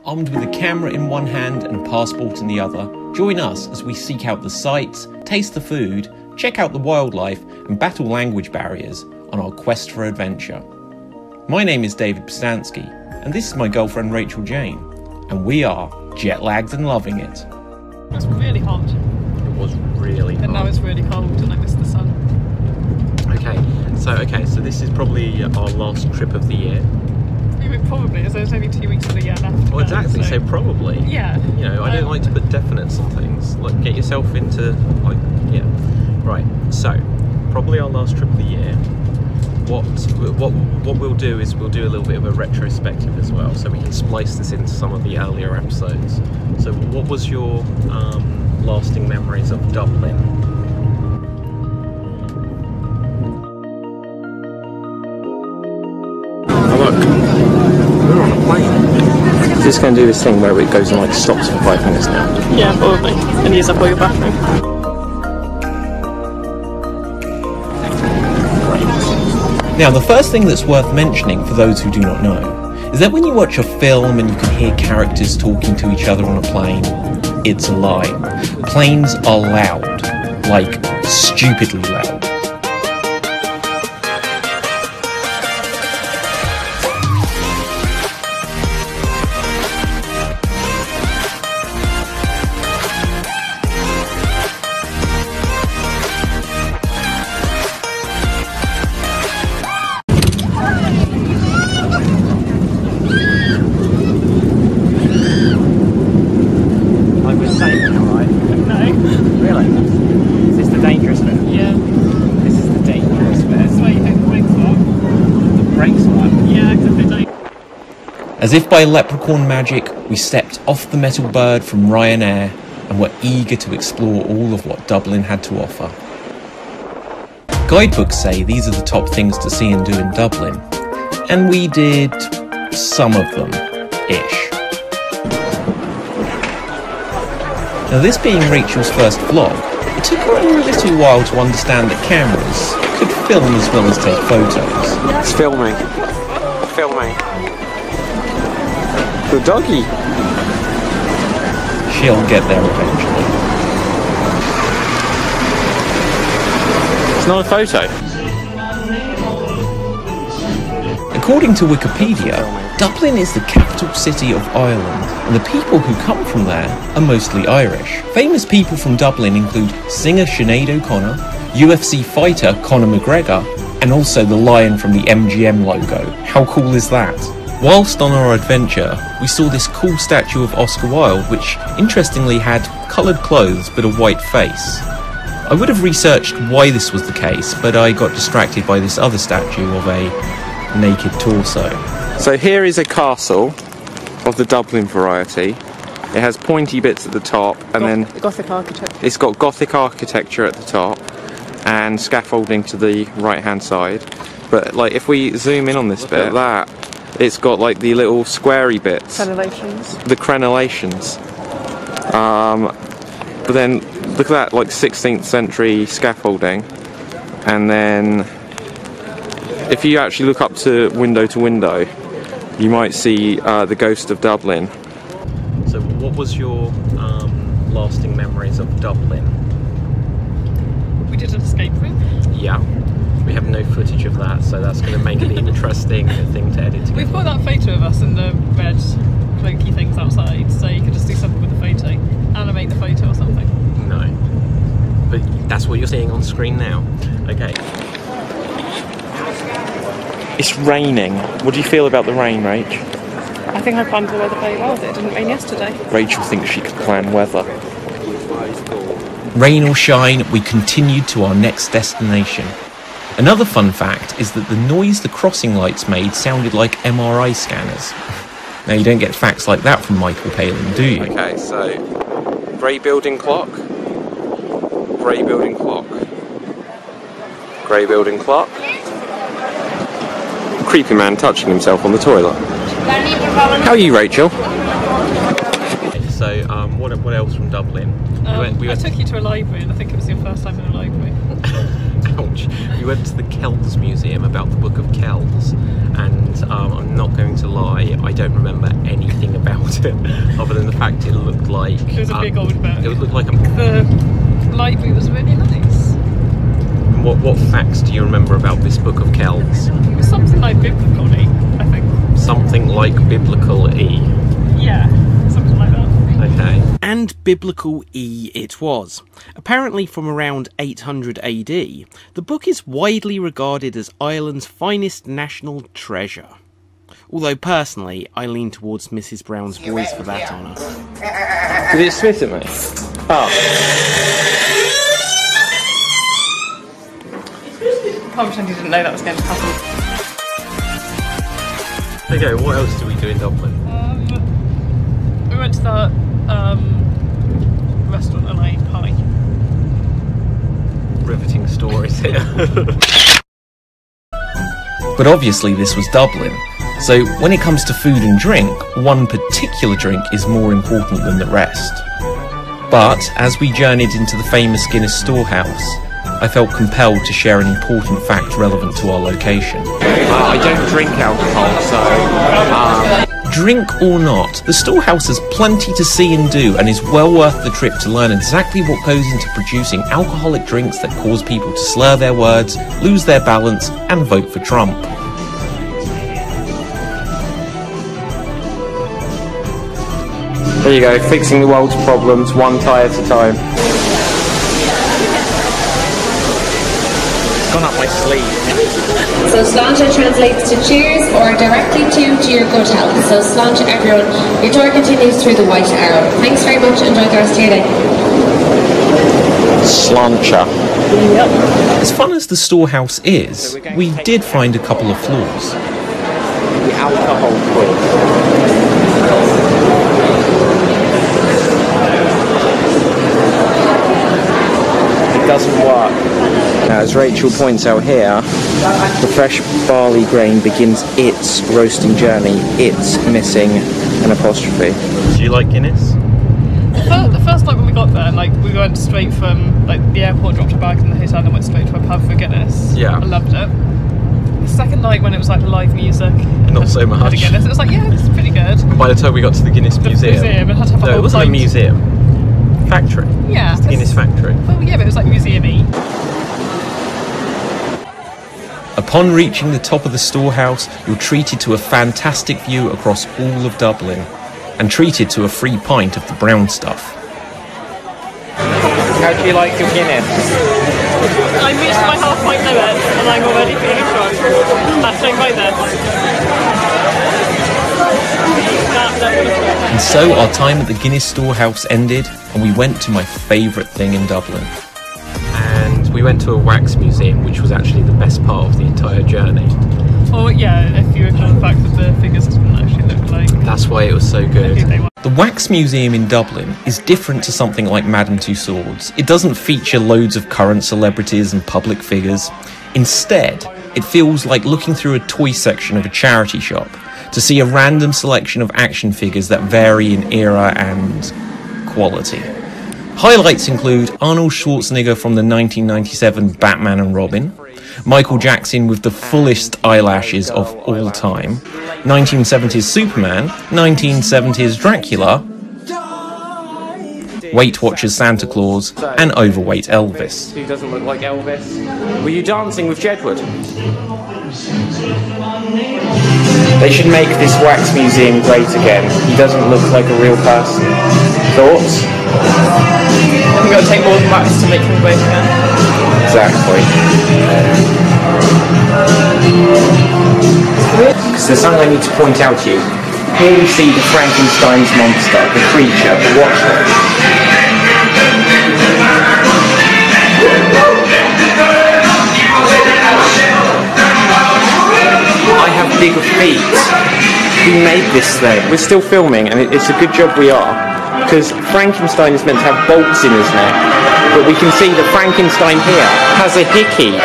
armed with a camera in one hand and a passport in the other. Join us as we seek out the sights, taste the food, check out the wildlife and battle language barriers on our quest for adventure. My name is David Pustansky and this is my girlfriend Rachel Jayne, and we are jet-lagged and loving it. It was really hot. It was really hot. And now it's really cold and I miss the sun. Okay, so this is probably our last trip of the year. Probably, as there's only 2 weeks of the year left. Well, exactly, so probably. Yeah. You know, I don't like to put definites on things. Like, get yourself into, like, yeah. Right, so, probably our last trip of the year. What we'll do is we'll do a little bit of a retrospective as well, so we can splice this into some of the earlier episodes. So, what was your lasting memories of Dublin? Look, we're on a plane. Is this going to do this thing where it goes and like stops for 5 minutes now? Yeah, probably. And use up all your bathroom. Now, the first thing that's worth mentioning for those who do not know is that when you watch a film and you can hear characters talking to each other on a plane, it's a lie. Planes are loud, like stupidly loud. As if by leprechaun magic, we stepped off the metal bird from Ryanair and were eager to explore all of what Dublin had to offer. Guidebooks say these are the top things to see and do in Dublin, and we did some of them, ish. Now, this being Rachel's first vlog, it took her a little while to understand that cameras could film as well as take photos. It's filming. Filming. The doggy. She'll get there eventually. It's not a photo. According to Wikipedia, Dublin is the capital city of Ireland, and the people who come from there are mostly Irish. Famous people from Dublin include singer Sinead O'Connor, UFC fighter Conor McGregor, and also the lion from the MGM logo. How cool is that? Whilst on our adventure, we saw this cool statue of Oscar Wilde, which interestingly had coloured clothes but a white face. I would have researched why this was the case, but I got distracted by this other statue of a naked torso. So here is a castle of the Dublin variety. It has pointy bits at the top, and then Gothic architecture. It's got Gothic architecture at the top and scaffolding to the right hand side. But like if we zoom in on this bit, that it's got like the little squarey bits. Crenellations. The crenellations. But then look at that, like 16th century scaffolding. And then if you actually look up to window, you might see the ghost of Dublin. So what was your lasting memories of Dublin? We did an escape room. Yeah. We have no footage of that, so that's going to make it an interesting thing to edit together. We've got that photo of us in the red cloaky things outside, so you could just do something with the photo. Animate the photo or something. No. But that's what you're seeing on screen now. Okay. It's raining. What do you feel about the rain, Rach? I think I planned the weather very well. It didn't rain yesterday. Rachel thinks she could plan weather. Rain or shine, we continued to our next destination. Another fun fact is that the noise the crossing lights made sounded like MRI scanners. Now, you don't get facts like that from Michael Palin, do you? Okay, so grey building clock, grey building clock, grey building clock, creepy man touching himself on the toilet. How are you, Rachel? So, what else from Dublin? I took you to a library, and I think it was your first time in a library. Ouch. We went to the Kells Museum about the Book of Kells, and I'm not going to lie, I don't remember anything about it other than the fact it looked like... It was a big old book. It would look like a... The library was really nice. What facts do you remember about this Book of Kells? It was something like biblical-y, I think. Something like biblical-y? Yeah, something like that. Okay. And biblical-y it was. Apparently from around 800 AD, the book is widely regarded as Ireland's finest national treasure. Although personally, I lean towards Mrs. Brown's voice for that honour. Did it spit at me? Oh. Can't pretend you didn't know that was going to happen. Okay, what else do we do in Dublin? We went to that restaurant and ate pie. Riveting stories here. But obviously this was Dublin, so when it comes to food and drink, one particular drink is more important than the rest. But as we journeyed into the famous Guinness Storehouse, I felt compelled to share an important fact relevant to our location. I don't drink alcohol, so... Drink or not, the storehouse has plenty to see and do and is well worth the trip to learn exactly what goes into producing alcoholic drinks that cause people to slur their words, lose their balance and vote for Trump. There you go, fixing the world's problems one tie at a time. It's gone up my sleeve. So sláinte translates to cheers or directly to your good health. So sláinte everyone. Your tour continues through the white arrow. Thanks very much. Enjoy the rest of your day. Sláinte. Yep. As fun as the storehouse is, we did find a couple of flaws. The alcohol quiz. It doesn't work. Now, as Rachel points out here, the fresh barley grain begins its roasting journey. It's missing an apostrophe. Do you like Guinness? The first night when we got there, like we went straight from like the airport, dropped our bags in the hotel, and went straight to a pub for Guinness. Yeah, I loved it. The second night when it was like the live music, not so much. Guinness, it was like it's pretty good. And by the time we got to the Guinness Museum, it had to have a whole it wasn't a museum. Factory. Yeah, it's the Guinness factory. Oh yeah, but it was like museum-y. Upon reaching the top of the storehouse, you're treated to a fantastic view across all of Dublin, and treated to a free pint of the brown stuff. How do you like your Guinness? I reached my half pint limit, and I'm already feeling drunk. Hashtag right there. And so our time at the Guinness Storehouse ended, and we went to my favourite thing in Dublin. And we went to a wax museum, which was actually the best part of the entire journey. Oh yeah, if you ignore the fact that the figures didn't actually look like... That's why it was so good. The Wax Museum in Dublin is different to something like Madame Tussauds. It doesn't feature loads of current celebrities and public figures. Instead, it feels like looking through a toy section of a charity shop to see a random selection of action figures that vary in era and quality. Highlights include Arnold Schwarzenegger from the 1997 Batman and Robin, Michael Jackson with the fullest eyelashes of all time, 1970s Superman, 1970s Dracula, Weight Watchers Santa Claus, and overweight Elvis. Who doesn't look like Elvis? Were you dancing with Jedward? They should make this wax museum great again. He doesn't look like a real person. Thoughts? We've got to take more than wax to make him great again. Exactly. Because there's something I need to point out to you. Here we see the Frankenstein's monster, the creature, the watcher. I have bigger feet. Who made this thing? We're still filming, and it's a good job we are, because Frankenstein is meant to have bolts in his neck, but we can see that Frankenstein here has a hickey.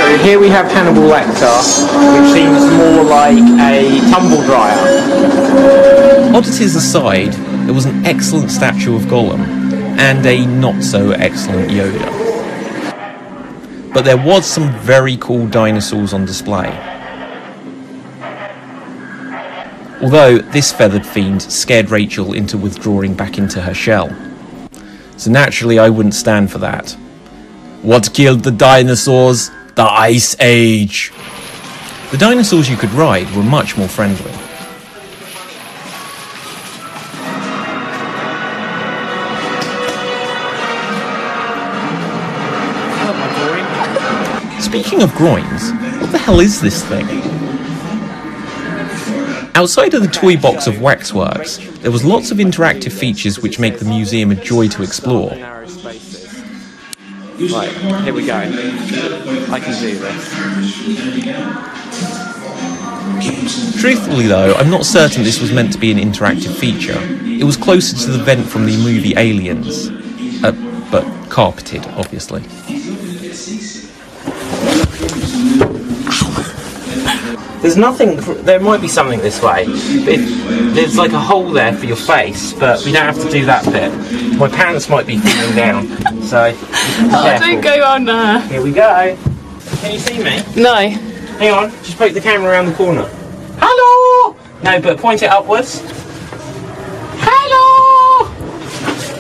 And here we have Hannibal Lecter, which seems more like a tumble dryer. Oddities aside, there was an excellent statue of Gollum, and a not so excellent Yoda. but there was some very cool dinosaurs on display. Although this feathered fiend scared Rachel into withdrawing back into her shell. So naturally I wouldn't stand for that. What killed the dinosaurs? The Ice Age! The dinosaurs you could ride were much more friendly. Speaking of groins, what the hell is this thing? Outside of the toy box of Waxworks, there was lots of interactive features which make the museum a joy to explore. Right, here we go. I can do this. Truthfully though, I'm not certain this was meant to be an interactive feature. It was closer to the vent from the movie Aliens. But carpeted, obviously. There's nothing, there might be something this way. There's like a hole there for your face, but we don't have to do that bit. My pants might be falling down, so be careful. Don't go on there. Here we go. Can you see me? No. Hang on, just poke the camera around the corner. Hello! No, but point it upwards. Hello!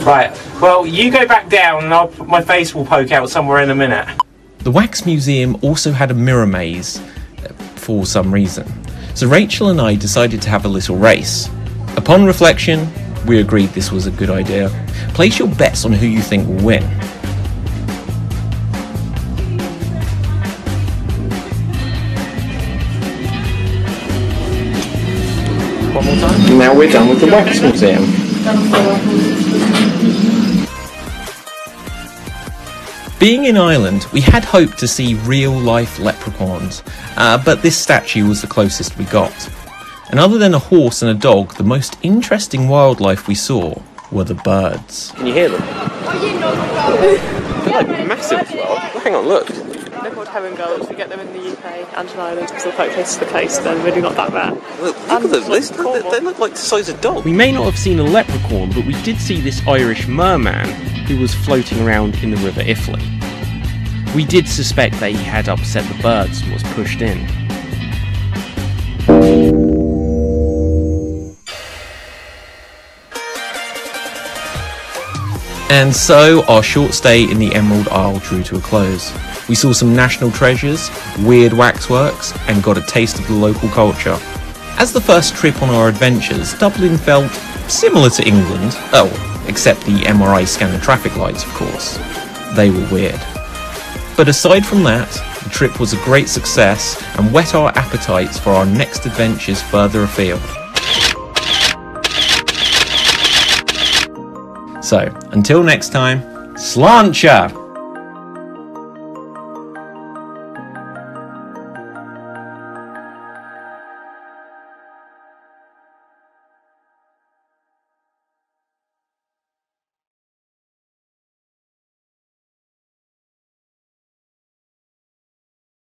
Right, well, you go back down and my face will poke out somewhere in a minute. The Wax Museum also had a mirror maze, for some reason. So Rachel and I decided to have a little race. Upon reflection, we agreed this was a good idea. Place your bets on who you think will win. One more time. Now we're done with the Wax Museum. Being in Ireland, we had hoped to see real-life leprechauns, but this statue was the closest we got. And other than a horse and a dog, the most interesting wildlife we saw were the birds. Can you hear them? They're like massive as well. Hang on, look. They're called herring gulls. We get them in the UK and in Ireland because they're quite close to the coast. They're really not that rare. Look at them. They look like the size of dogs. We may not have seen a leprechaun, but we did see this Irish merman who was floating around in the River Iffley. We did suspect that he had upset the birds and was pushed in. And so our short stay in the Emerald Isle drew to a close. We saw some national treasures, weird waxworks, and got a taste of the local culture. As the first trip on our adventures, Dublin felt similar to England. Oh, except the MRI scanner traffic lights, of course. They were weird. But aside from that, the trip was a great success and whet our appetites for our next adventures further afield. So, until next time, sláinte!